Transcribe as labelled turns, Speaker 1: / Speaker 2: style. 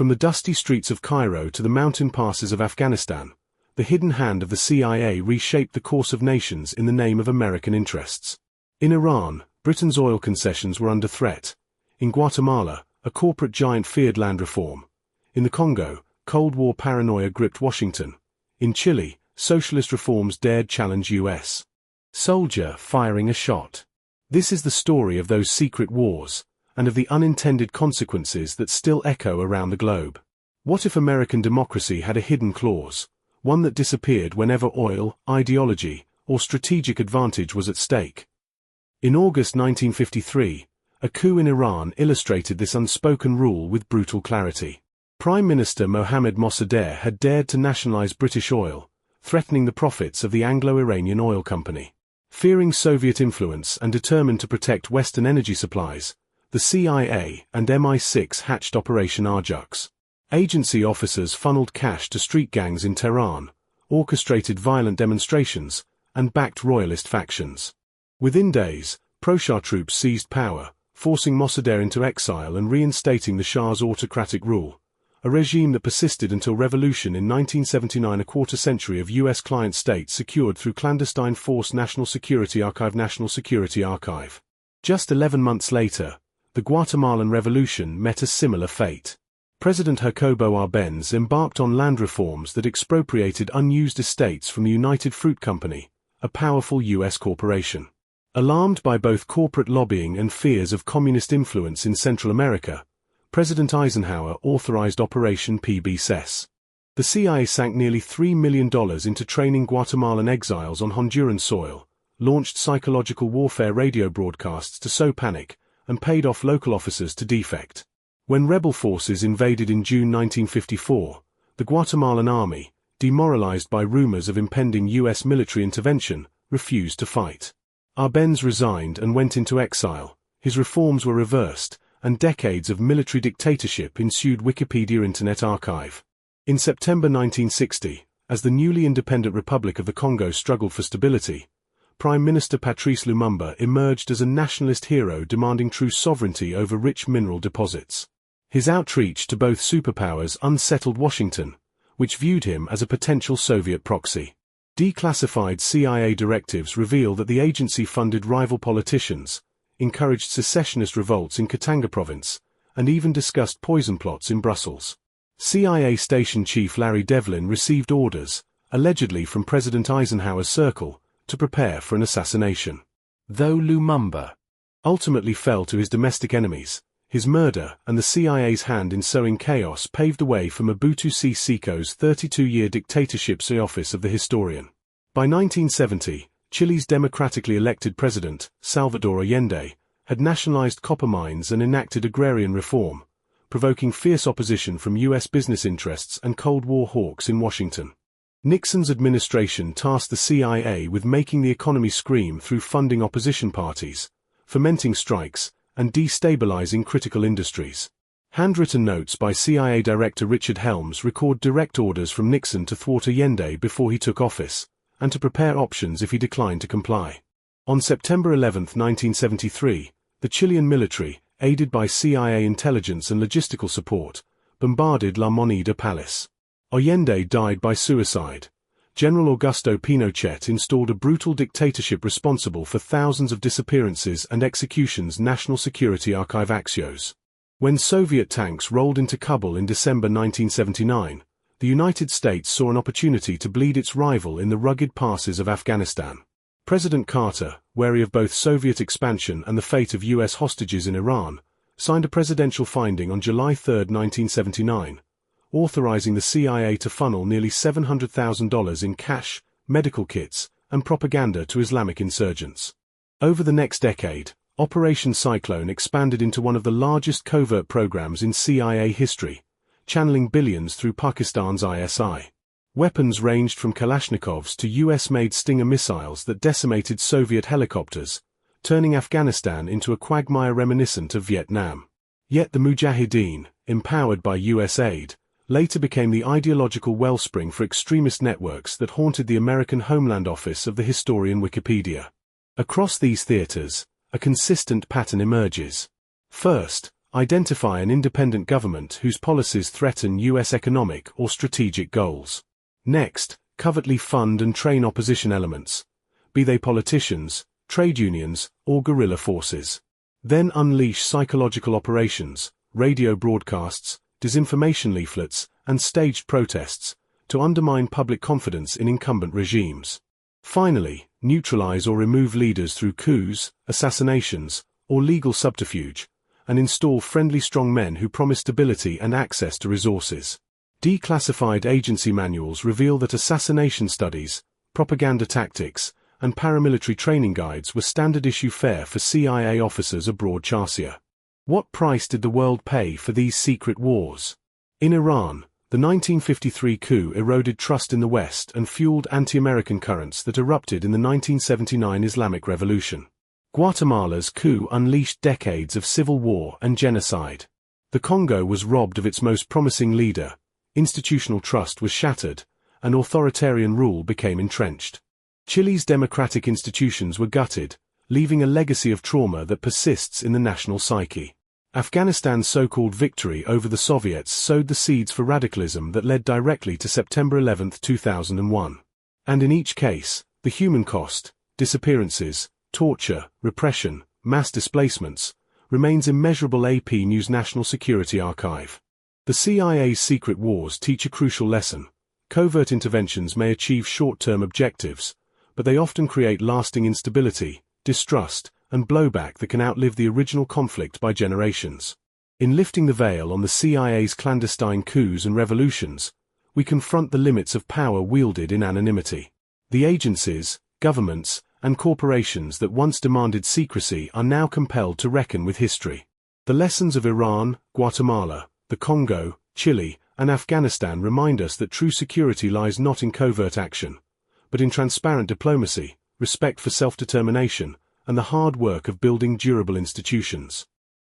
Speaker 1: From the dusty streets of Cairo to the mountain passes of Afghanistan, the hidden hand of the CIA reshaped the course of nations in the name of American interests. In Iran, Britain's oil concessions were under threat. In Guatemala, a corporate giant feared land reform. In the Congo, Cold War paranoia gripped Washington. In Chile, socialist reforms dared challenge U.S. soldier firing a shot. This is the story of those secret wars, and of the unintended consequences that still echo around the globe. What if American democracy had a hidden clause, one that disappeared whenever oil, ideology, or strategic advantage was at stake? In August 1953, a coup in Iran illustrated this unspoken rule with brutal clarity. Prime Minister Mohammad Mossadegh had dared to nationalize British oil, threatening the profits of the Anglo-Iranian Oil Company. Fearing Soviet influence and determined to protect Western energy supplies, the CIA and MI6 hatched Operation Ajax. Agency officers funneled cash to street gangs in Tehran, orchestrated violent demonstrations, and backed royalist factions. Within days, pro-Shah troops seized power, forcing Mossadegh into exile and reinstating the Shah's autocratic rule, a regime that persisted until revolution in 1979. A quarter-century of U.S. client states secured through clandestine force. National Security Archive. Just 11 months later, the Guatemalan Revolution met a similar fate. President Jacobo Arbenz embarked on land reforms that expropriated unused estates from the United Fruit Company, a powerful U.S. corporation. Alarmed by both corporate lobbying and fears of communist influence in Central America, President Eisenhower authorized Operation PBSES. The CIA sank nearly $3 million into training Guatemalan exiles on Honduran soil, launched psychological warfare radio broadcasts to sow panic, and paid off local officers to defect. When rebel forces invaded in June 1954, the Guatemalan army, demoralized by rumors of impending U.S. military intervention, refused to fight. Arbenz resigned and went into exile. His reforms were reversed, and decades of military dictatorship ensued. Wikipedia Internet Archive. In September 1960, as the newly independent Republic of the Congo struggled for stability, Prime Minister Patrice Lumumba emerged as a nationalist hero demanding true sovereignty over rich mineral deposits. His outreach to both superpowers unsettled Washington, which viewed him as a potential Soviet proxy. Declassified CIA directives reveal that the agency funded rival politicians, encouraged secessionist revolts in Katanga province, and even discussed poison plots in Brussels. CIA Station Chief Larry Devlin received orders, allegedly from President Eisenhower's circle, to prepare for an assassination. Though Lumumba ultimately fell to his domestic enemies, his murder and the CIA's hand in sowing chaos paved the way for Mobutu Seseko's 32-year dictatorship. The Office of the Historian. By 1970, Chile's democratically elected president, Salvador Allende, had nationalized copper mines and enacted agrarian reform, provoking fierce opposition from U.S. business interests and Cold War hawks in Washington. Nixon's administration tasked the CIA with making the economy scream through funding opposition parties, fomenting strikes, and destabilizing critical industries. Handwritten notes by CIA Director Richard Helms record direct orders from Nixon to thwart Allende before he took office, and to prepare options if he declined to comply. On September 11, 1973, the Chilean military, aided by CIA intelligence and logistical support, bombarded La Moneda Palace. Allende died by suicide. General Augusto Pinochet installed a brutal dictatorship responsible for thousands of disappearances and executions. National Security Archive. Axios. When Soviet tanks rolled into Kabul in December 1979, the United States saw an opportunity to bleed its rival in the rugged passes of Afghanistan. President Carter, wary of both Soviet expansion and the fate of U.S. hostages in Iran, signed a presidential finding on July 3, 1979, authorizing the CIA to funnel nearly $700,000 in cash, medical kits, and propaganda to Islamic insurgents. Over the next decade, Operation Cyclone expanded into one of the largest covert programs in CIA history, channeling billions through Pakistan's ISI. Weapons ranged from Kalashnikovs to US-made Stinger missiles that decimated Soviet helicopters, turning Afghanistan into a quagmire reminiscent of Vietnam. Yet the Mujahideen, empowered by US aid, later became the ideological wellspring for extremist networks that haunted the American Homeland Office of the historian Wikipedia. Across these theaters, a consistent pattern emerges. First, Identify an independent government whose policies threaten U.S. economic or strategic goals. Next, covertly fund and train opposition elements, be they politicians, trade unions, or guerrilla forces. Then unleash psychological operations, radio broadcasts, disinformation leaflets, and staged protests, to undermine public confidence in incumbent regimes. Finally, neutralize or remove leaders through coups, assassinations, or legal subterfuge, and install friendly strongmen who promise stability and access to resources. Declassified agency manuals reveal that assassination studies, propaganda tactics, and paramilitary training guides were standard-issue fare for CIA officers aboard Charcia. What price did the world pay for these secret wars? In Iran, the 1953 coup eroded trust in the West and fueled anti-American currents that erupted in the 1979 Islamic Revolution. Guatemala's coup unleashed decades of civil war and genocide. The Congo was robbed of its most promising leader, institutional trust was shattered, and authoritarian rule became entrenched. Chile's democratic institutions were gutted, leaving a legacy of trauma that persists in the national psyche. Afghanistan's so-called victory over the Soviets sowed the seeds for radicalism that led directly to September 11, 2001. And in each case, the human cost, disappearances, torture, repression, mass displacements, remains immeasurable. AP News National Security Archive. The CIA's secret wars teach a crucial lesson. Covert interventions may achieve short-term objectives, but they often create lasting instability, distrust, and blowback that can outlive the original conflict by generations. In lifting the veil on the CIA's clandestine coups and revolutions, we confront the limits of power wielded in anonymity. The agencies, governments, and corporations that once demanded secrecy are now compelled to reckon with history. The lessons of Iran, Guatemala, the Congo, Chile, and Afghanistan remind us that true security lies not in covert action, but in transparent diplomacy, respect for self-determination, and the hard work of building durable institutions.